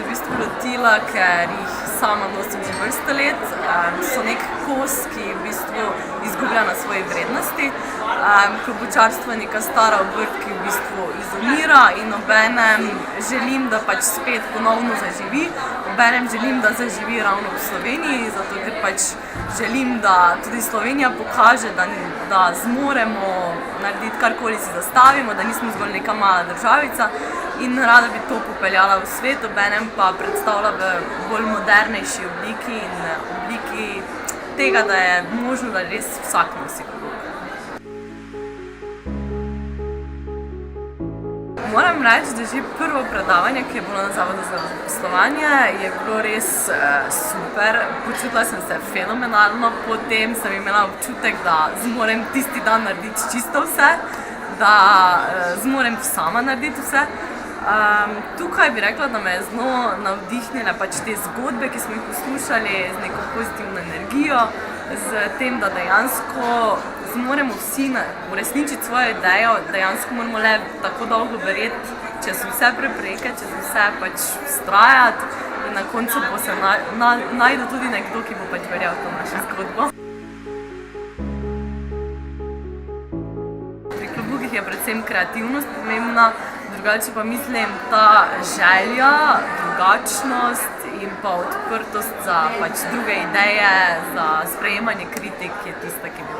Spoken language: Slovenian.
v bistvu lotila, ker jih sama nosim že vrsto let. So nek kos, ki v bistvu izgublja na svoji vrednosti. Klobučarstvo je neka stara obrt, ki v bistvu izumira in obenem želim, da pač spet ponovno zaživi. Obenem želim, da zaživi ravno v Sloveniji, zato ker pač želim, da tudi Slovenija pokaže, da zmoremo narediti karkoli si zastavimo, da nismo zgolj neka mala državica in rada bi to popeljala v svet, obenem pa predstavlja v bolj modernejši obliki in obliki tega, da je možno, da res vsak nosi klobuk. Moram reči, da že prvo predavanje, ki je bilo na Zavodu za zaposlovanje, je bilo res super. Počutila sem se fenomenalno, potem sem imela občutek, da zmorem tisti dan narediti čisto vse, da zmorem sama narediti vse. Tukaj bi rekla, da me je zelo navdihnile pač te zgodbe, ki smo jih poslušali, z neko pozitivno energijo, z tem, da dejansko zmoremo vsi uresničiti svojo idejo, dejansko moramo le tako dolgo verjeti, čez vse prepreke, čez vse pač vztrajati in na koncu bo se najde tudi nekdo, ki bo pač verjel to našo zgodbo. Pri klobukih je predvsem kreativnost pomembna, drugače pa mislim ta želja, drugačnost in pa odprtost za pač druge ideje, za sprejemanje kritik je tista, ki bi